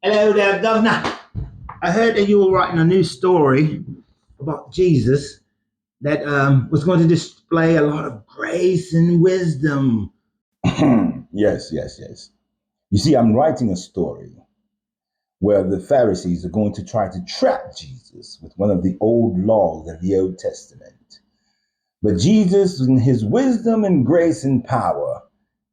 Hello there, Governor. I heard that you were writing a new story about Jesus that was going to display a lot of grace and wisdom. Yes. You see, I'm writing a story where the Pharisees are going to try to trap Jesus with one of the old laws of the Old Testament. But Jesus, in his wisdom and grace and power,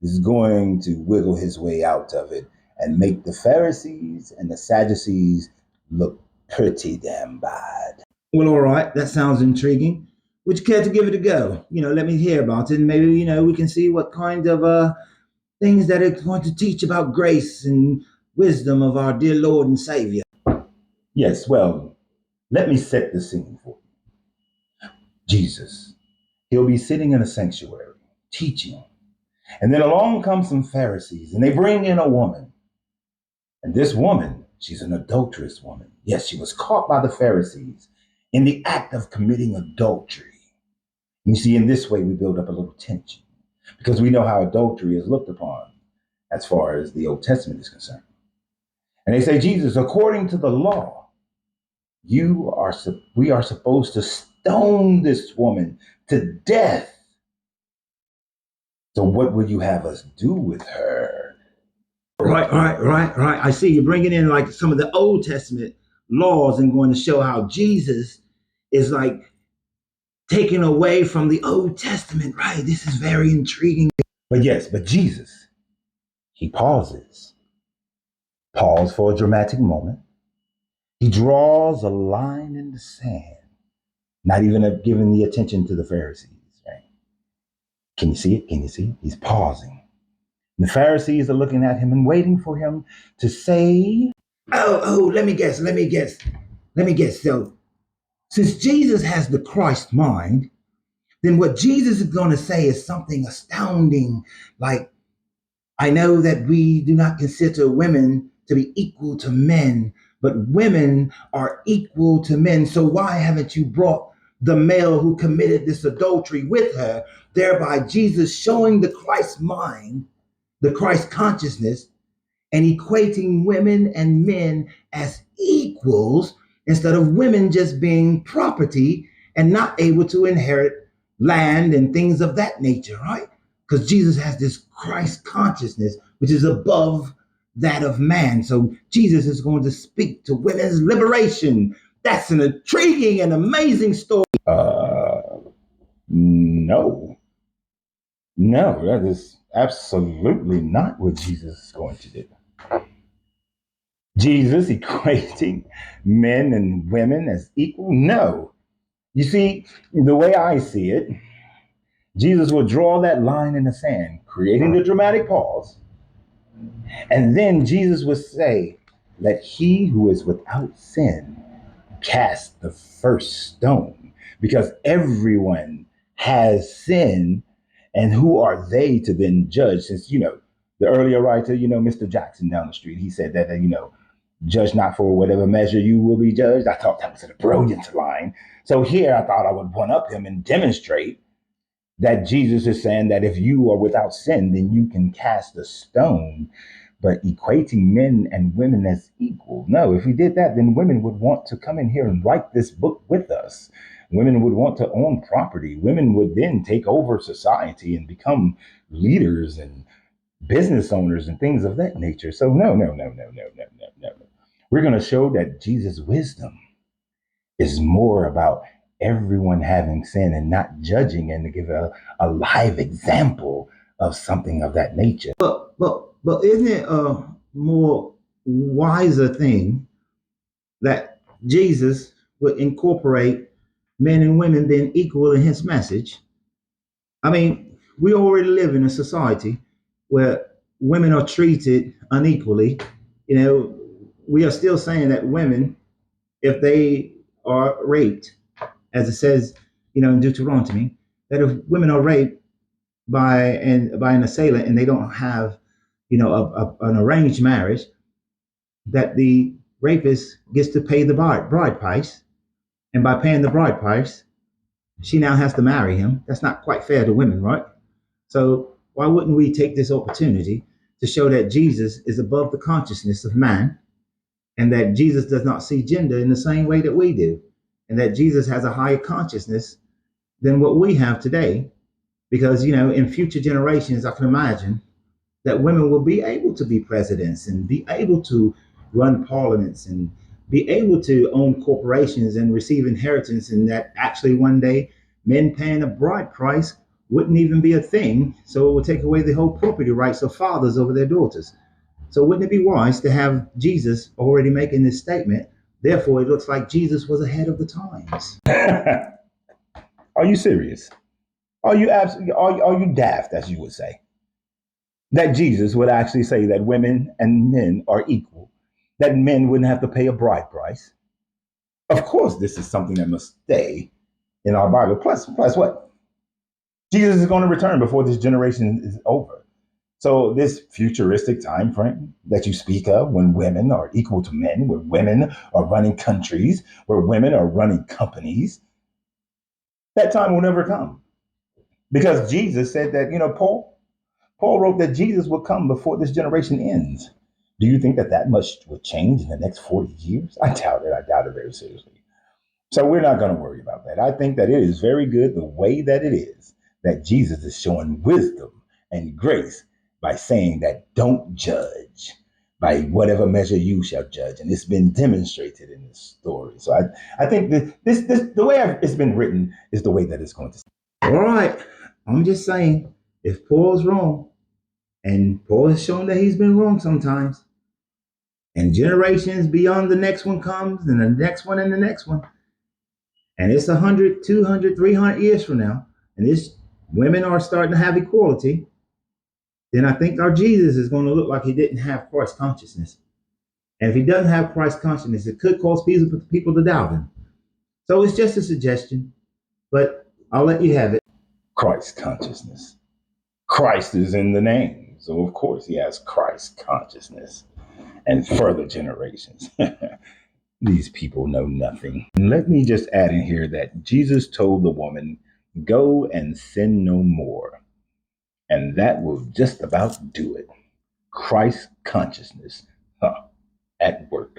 is going to wiggle his way out of it and make the Pharisees and the Sadducees look pretty damn bad. Well, all right, that sounds intriguing. Would you care to give it a go? Let me hear about it, and maybe we can see what kind of things that it's going to teach about grace and wisdom of our dear Lord and Savior. Yes, well, let me set the scene for you. Jesus, he'll be sitting in a sanctuary, teaching. And then along come some Pharisees, and they bring in a woman. And this woman, she's an adulterous woman. Yes, she was caught by the Pharisees in the act of committing adultery. You see, in this way, we build up a little tension because we know how adultery is looked upon as far as the Old Testament is concerned. And they say, Jesus, according to the law, we are supposed to stone this woman to death. So what would you have us do with her? Right. I see you're bringing in like some of the Old Testament laws and going to show how Jesus is like taken away from the Old Testament. Right. This is very intriguing. But Jesus, he pause for a dramatic moment. He draws a line in the sand, not even giving the attention to the Pharisees. Right? Can you see it? Can you see it? He's pausing. And the Pharisees are looking at him and waiting for him to say, Oh, let me guess. So, since Jesus has the Christ mind, then what Jesus is going to say is something astounding. Like, I know that we do not consider women to be equal to men, but women are equal to men. So why haven't you brought the male who committed this adultery with her? Thereby, Jesus showing the Christ mind, the Christ consciousness, and equating women and men as equals instead of women just being property and not able to inherit land and things of that nature, right? Because Jesus has this Christ consciousness, which is above that of man. So Jesus is going to speak to women's liberation. That's an intriguing and amazing story. no, no, that is absolutely not what Jesus is going to do. Jesus equating men and women as equal? No. You see, the way I see it, Jesus will draw that line in the sand, creating the dramatic pause. And then Jesus would say, let he who is without sin cast the first stone, because everyone has sin. And who are they to then judge? Since, the earlier writer, Mr. Jackson down the street, he said that, judge not for whatever measure you will be judged. I thought that was a brilliant line. So here I thought I would one up him and demonstrate that Jesus is saying that if you are without sin, then you can cast a stone. But equating men and women as equal, no, if we did that, then women would want to come in here and write this book with us. Women would want to own property. Women would then take over society and become leaders and business owners and things of that nature. So no. We're going to show that Jesus' wisdom is more about everyone having sin and not judging, and to give a live example of something of that nature. But isn't it a more wiser thing that Jesus would incorporate men and women being equal in his message? I mean, we already live in a society where women are treated unequally. You know, we are still saying that women, if they are raped, as it says, in Deuteronomy, that if women are raped by an assailant and they don't have, an arranged marriage, that the rapist gets to pay the bride price, and by paying the bride price, she now has to marry him. That's not quite fair to women, right? So why wouldn't we take this opportunity to show that Jesus is above the consciousness of man, and that Jesus does not see gender in the same way that we do, and that Jesus has a higher consciousness than what we have today. Because, in future generations, I can imagine that women will be able to be presidents and be able to run parliaments and be able to own corporations and receive inheritance, and that actually one day men paying a bride price wouldn't even be a thing. So it would take away the whole property rights of fathers over their daughters. So wouldn't it be wise to have Jesus already making this statement? Therefore, it looks like Jesus was ahead of the times. Are you serious? Are you absolutely? Are you daft, as you would say? That Jesus would actually say that women and men are equal, that men wouldn't have to pay a bride price. Of course, this is something that must stay in our Bible. Plus what? Jesus is going to return before this generation is over. So this futuristic time frame that you speak of, when women are equal to men, where women are running countries, where women are running companies, that time will never come. Because Jesus said that, Paul wrote that Jesus will come before this generation ends. Do you think that that much would change in the next 40 years? I doubt it. I doubt it very seriously. So we're not going to worry about that. I think that it is very good the way that it is, that Jesus is showing wisdom and grace by saying that don't judge by whatever measure you shall judge. And it's been demonstrated in this story. So I think that this the way it's been written is the way that it's going to. All right. I'm just saying, if Paul's wrong, and Paul has shown that he's been wrong sometimes, and generations beyond the next one comes, and the next one, and the next one, and it's 100, 200, 300 years from now, and this women are starting to have equality, then I think our Jesus is going to look like he didn't have Christ consciousness. And if he doesn't have Christ consciousness, it could cause people to doubt him. So it's just a suggestion, but I'll let you have it. Christ consciousness. Christ is in the name. So of course he has Christ consciousness and further generations. These people know nothing. Let me just add in here that Jesus told the woman, go and sin no more. And that will just about do it. Christ consciousness at work.